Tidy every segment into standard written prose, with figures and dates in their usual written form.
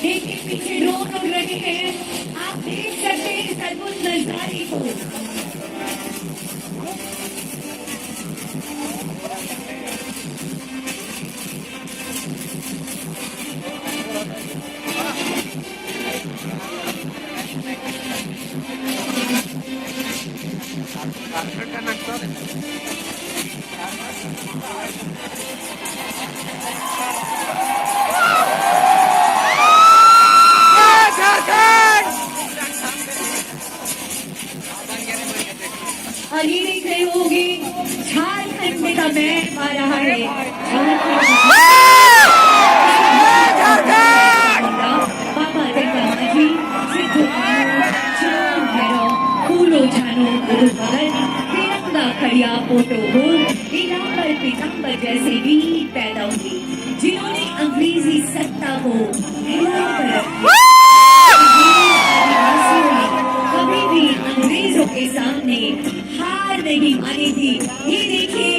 देखिए पीछे ड्रोन उड़ रहे हैं, आप देख सकते हैं इस अद्भुत नजारे को। और ये देख रहे होंगे झारखंड में का मैच आ रहा है। बाबा जगदम्बाजी, सिद्धू कानू, चांद भैरव, फूलो झानो, गुरु भगत, तिरंगा खड़िया फोटो हो, इलापर पीताम्बर जैसे वीर पैदा हुए, जिन्होंने अंग्रेजी सत्ता को हिलाकर कभी भी अंग्रेजों के सामने हार नहीं मानी थी। ये देखिए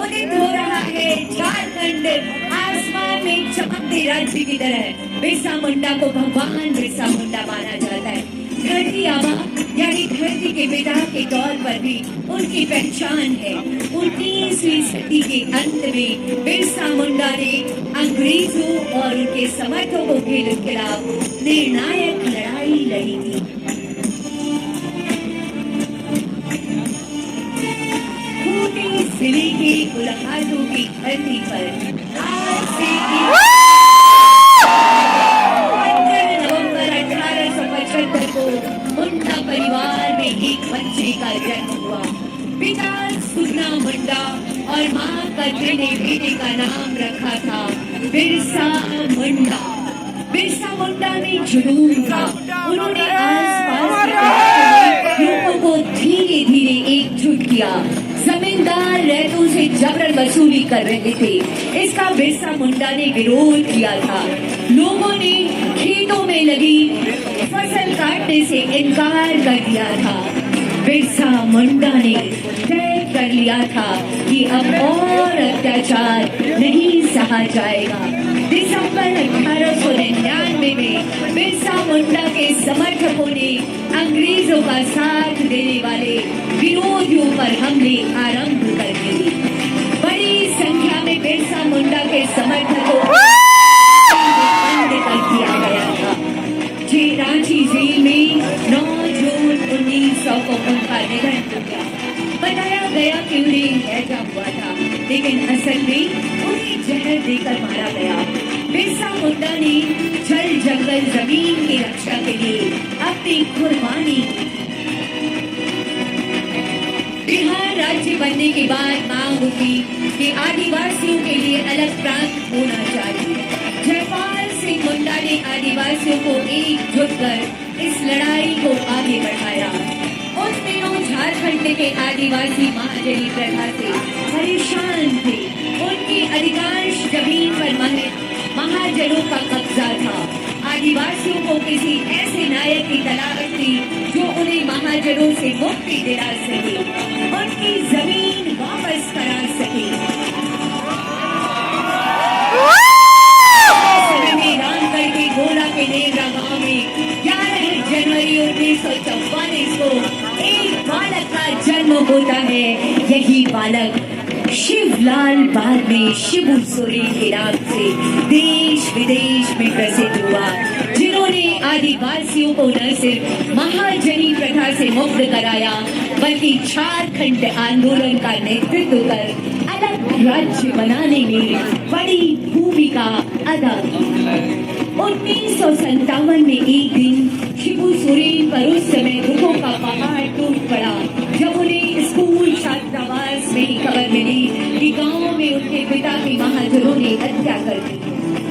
उदित हो रहा है झारखंड आसमान में चमकते राज्य की तरह। बिरसा मुंडा को भगवान बिरसा मुंडा माना जाता है। धरती आबा यानी धरती के पिता के तौर पर भी उनकी पहचान है। 19वीं सदी के अंत में बिरसा मुंडा ने अंग्रेजों और उनके समर्थकों के खिलाफ निर्णायक लड़ाई लड़ी थी। जिले के कुलहाटू की धरती पर आज से 15 नवंबर 1875 को मुंडा परिवार में एक बच्चे का जन्म हुआ। पिता सुगना मुंडा और मां कद्रे ने बेटे का नाम रखा था बिरसा मुंडा। बिरसा मुंडा में जुनून था। उन्होंने आसपास के लोगों को धीरे धीरे एकजुट किया। जमींदार रैतों से जबरन वसूली कर रहे थे, इसका बिरसा मुंडा ने विरोध किया था। लोगों ने खेतों में लगी फसल काटने से इनकार कर दिया था। बिरसा मुंडा ने तय कर लिया था कि अब और अत्याचार नहीं सहा जाएगा। दिसंबर 1899 में बिरसा मुंडा के समर्थकों ने अंग्रेजों का साथ देने वाले विरोधियों पर हमले आरंभ कर दिए। बड़ी संख्या में बिरसा मुंडा के समर्थकों को बंद कर दिया गया था। रांची जेल में 9 जून 1900 को उनका निधन हो गया। बताया गया कि उन्हें हैजा हुआ था, लेकिन असल में उन्हें जहर देकर मारा गया। बिरसा मुंडा ने जल जंगल जमीन की रक्षा के लिए अपनी कुर्बानी। बिहार राज्य बनने के बाद मांग उठी कि आदिवासियों के लिए अलग प्रांत होना चाहिए। जयपाल सिंह मुंडा ने आदिवासियों को एकजुट कर इस लड़ाई को आगे बढ़ाया। उस दिनों झारखंड के आदिवासी महाजनी प्रथा से परेशान थे। उनकी अधिकांश जमीन पर महाजनों का कब्जा था। आदिवासियों को किसी ऐसे नायक की तलाश थी जो उन्हें महाजनों से मुक्ति दिला सके, उनकी जमीन वापस करा सके। रामगढ़ के गोला के नेवरा गांव में 11 जनवरी 1944 को एक बालक का जन्म होता है। यही बालक शिवलाल बाद में शिबू सोरेन के नाम से देश विदेश में प्रसिद्ध हुआ, जिन्होंने आदिवासियों को न सिर्फ महाजनी प्रथा से मुक्त कराया बल्कि झारखंड आंदोलन का नेतृत्व कर अलग राज्य बनाने में बड़ी भूमिका अदा की। 1957 में एक दिन शिबू सोरेन पर उस समय दुखों का पहाड़ टूट पड़ा जब उन्हें स्कूल छात्रावास में ही खबर मिली कि गांव में उनके पिता की महाजनों ने हत्या कर दी।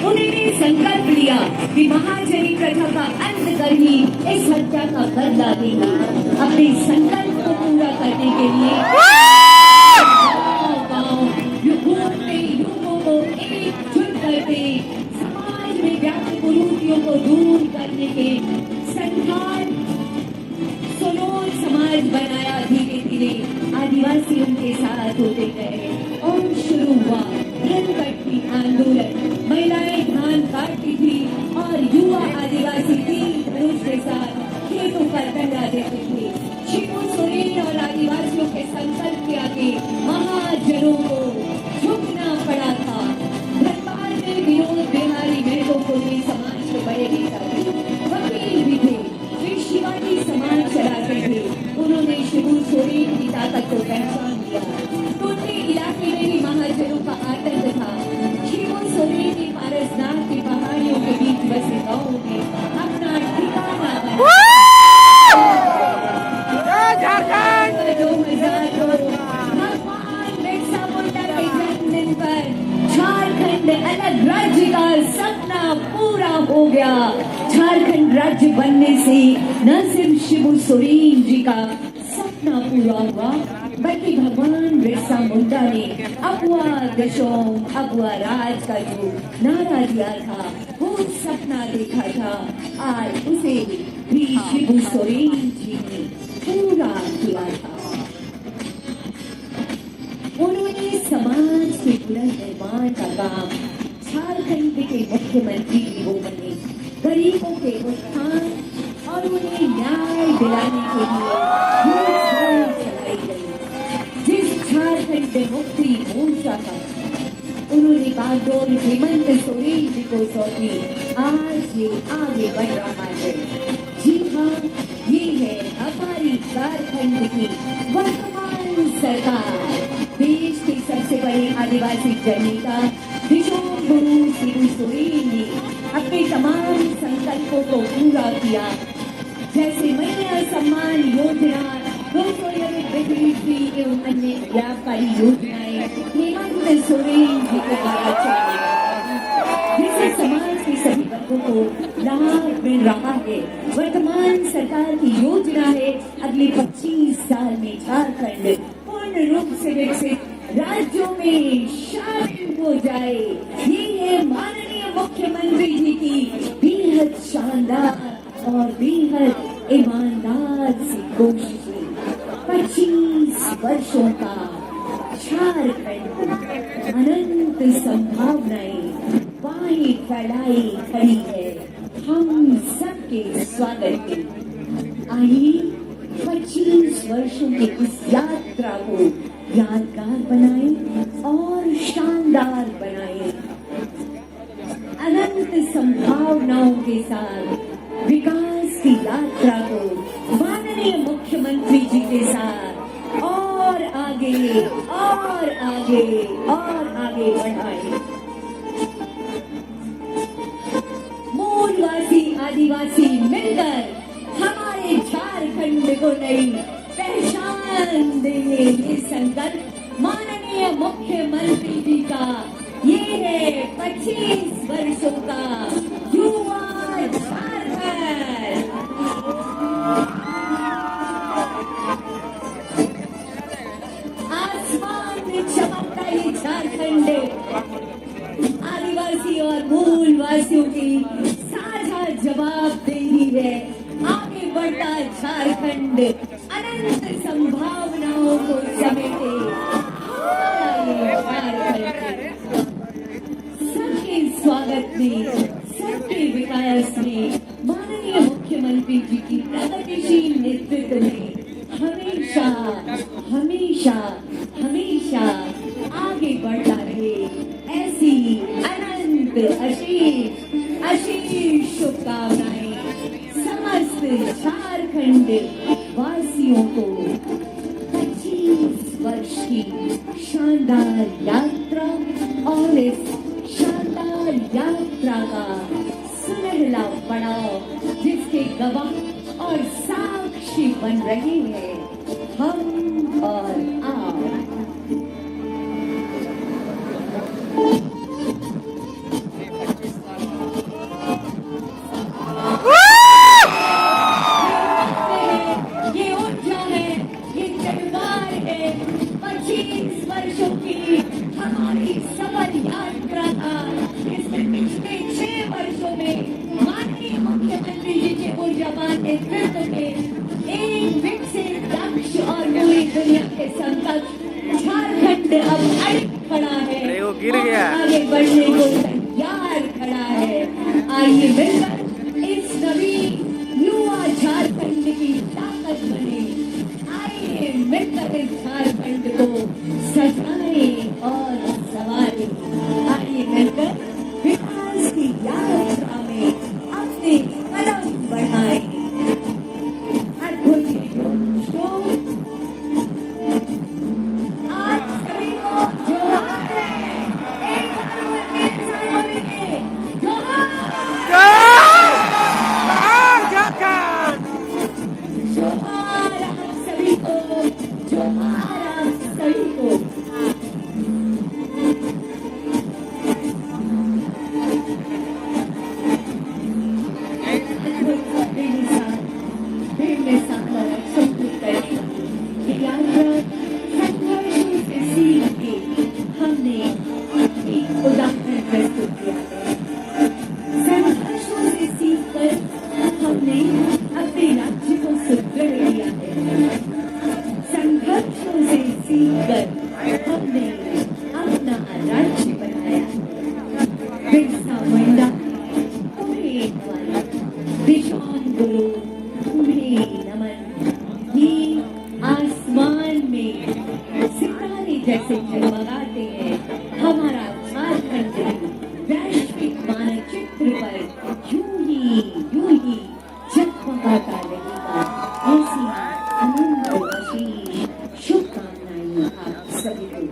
उन्होंने संकल्प लिया कि महाजनी प्रथा का अंत कर ही इस हत्या का बदला देंगे। अपने संकल्प को पूरा करने के लिए युवकों को एकजुट करके समाज में व्याप्त कुरीतियों को दूर करने के संथाल सोलोन समाज बनाया। धीरे धीरे आदिवासियों के साथ होते गए और शुरू हुआ धन कटनी आंदोलन। महिलाएं धान काटती थी और युवा आदिवासी तीर धनुष के साथ खेतों पर टंगा देते थे। शिबू सोरेन और आदिवासियों के संकल्प के आगे महाजनों को झुकना पड़ा था। धनबाद में विनोद बिहारी महतो को भी समाज के बड़े नेता थे, वकील भी थे, वे शिवाजी समाज चलाते थे। उन्होंने शिबू सोरेन की ताकत को पहचान लिया। टोटे इलाके में भी महाजनों का आतंक था। शिबू सोरेन ने पारसनाथ की पहाड़ियों के बीच बसे गांवों में अपना ठिकाना बनाया। 2002 भगवान बिरसा मुंडा के जन्मदिन पर झारखंड अलग राज्य का सपना पूरा हो गया। झारखंड राज्य बनने से न सिर्फ शिबू सोरेन जी का सपना पूरा हुआ, बल्कि भगवान बिरसा मुंडा ने अबुआ दशों अबुआ राज का जो नारा दिया था, वो सपना देखा था, आज उसे भी शिबू सोरेन जी ने पूरा किया था। उन्होंने समाज के पुनर्निर्माण का काम, झारखंड के मुख्यमंत्री भी वो बने, गरीबों के उत्थान और उन्हें न्याय दिलाने के लिए योजनाएं चलाई गई। जिस झारखंड मुक्ति मोर्चा का उन्होंने बागडोर हेमंत सोरेन जी को सौंपी, आज ये आगे बढ़ रहा है। जी हाँ, ये है हमारी झारखंड की वर्तमान सरकार। देश के सबसे बड़े आदिवासी जननेता विश्व गुरु शिबू सोरेन ने अपने तमाम संकल्पों को पूरा किया, जैसे महिला सम्मान योजना, 200 यूनिट बिजली फ्री एवं अन्य लाभकारी योजनाएं हेमंत सोरेन जी के द्वारा चलाई, जिससे समाज के सभी वर्गों को लाभ मिल रहा है। वर्तमान सरकार की योजना है अगले 25 साल में झारखंड पूर्ण रूप से विकसित राज्यों में शामिल हो जाए। ये है माननीय मुख्यमंत्री जी की बेहद शानदार और बेहद ईमानदार सी कोशिशें। 25 वर्षों का झारखंड को अनंत संभावनाएं बाहें फैलाई खड़ी है। हम सबके स्वागत के आइए 25 वर्षों की इस यात्रा को यादगार बनाएं और शानदार बनाएं। अनंत संभावनाओं के साथ विकास की यात्रा को माननीय मुख्यमंत्री जी के साथ और आगे और आगे और आगे बढ़ाएं। मूलवासी आदिवासी मिलकर हमारे झारखंड को नई पहचान देंगे। ये संकल्प माननीय मुख्यमंत्री जी का, ये है 25 वर्षों का युवा झारखंड। आसमान में चमकता ये झारखंड आदिवासी और मूलवासियों की साझा जवाबदेही है। आगे बढ़ता झारखंड अनंत संभावनाओं को समेटे सबके स्वागत में, सबके विकास में माननीय मुख्यमंत्री जी की प्रगतिशील नेतृत्व में हमेशा हमेशा हमेशा आगे बढ़ता रहे। ऐसी अनंत अशीष अशीष शुभकामनाएं समस्त झारखंड वासियों को 25 वर्ष की शानदार यात्रा और इस शानदार यात्रा का सुनहला पड़ाव जिसके गवाह और साक्षी बन रहे हैं हम और आप। ये ऊर्जा है, ये तलवार है 25 वर्षों की हमारी सफल यात्रा था। इसमें पिछले 6 वर्षों में माननीय मुख्यमंत्री जी के ऊर्जावान नेतृत्व में एक विकसित दक्ष और पूरी दुनिया के समकक्ष झारखंड अब अड़ खड़ा है, अरे वो गिर गया। आगे बढ़ने को तैयार खड़ा है। आइए मिलकर इस नवीन युवा झारखंड की ताकत बने। आइए मिलकर इस झारखंड को सजाए और संवारे। आइए मिलकर विकास की यात्रा में अपने कदम बढ़ाए। अद्भुत शो आज सभी को जोहार है। एक बार और एक साथ बोलेंगे, जोहार जोहार आप सभी को, जोहार आप सभी को। बेमिसाल और संपूर्ण करेगा ये यात्रा संघर्षों से सीख के हमने एक उदाहरण प्रस्तुत किया है। संघर्षों से सीख कर हमने अपने राज्य को सुदृढ़ किया है। संघर्षों से सीख कर हमने अपना राज्य बनाया। बिरसा मुंडा तुम्हें नमन, बिजॉन गुरु तुम्हें नमन। ये आसमान में सितारे जैसे जगमगाते हैं। हमारा झारखंड वैश्विक मानचित्र पर यूं ही जगमगाता रहेगा। ऐसी अनंत आशीष शुभकामनाएं आप सभी को।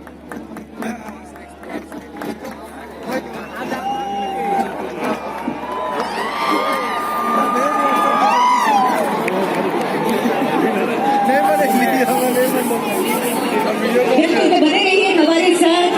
बिल्कुल तो बने रहिए हमारे साथ,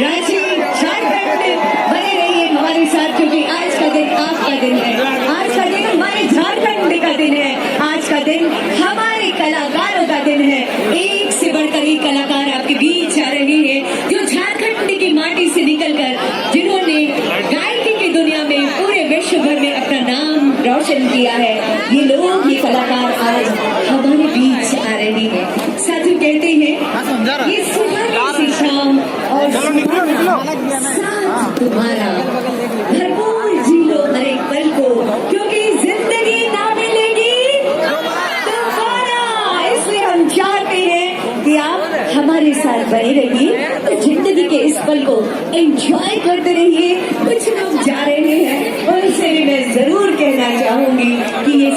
रांची झारखंड बने रहिए हमारे साथ, क्योंकि आज का दिन आपका दिन है। आज का दिन हमारे झारखंड का दिन है। आज का दिन हमारे कलाकारों का दिन है। एक से बढ़कर एक कलाकार आपके बीच आ रहे हैं, जो झारखंड की माटी से निकलकर जिन्होंने गायकी की दुनिया में पूरे विश्व भर में अपना नाम रोशन किया है। ये लोग, ये कलाकार आज हमारे बीच आ रहे हैं। साथियों कहते हैं ये सुहानी सी शाम और सुहाना साथ तुम्हारा, भरपूर जी लो हर एक पल को, क्योंकि जिंदगी ना मिलेगी दोबारा। इसलिए हम चाहते हैं कि आप हमारे साथ बने रहिए, तो जिंदगी के इस पल को एंजॉय करते रहिए। कुछ लोग जा रहे हैं, उनसे भी मैं जरूर कहना चाहूंगी कि ये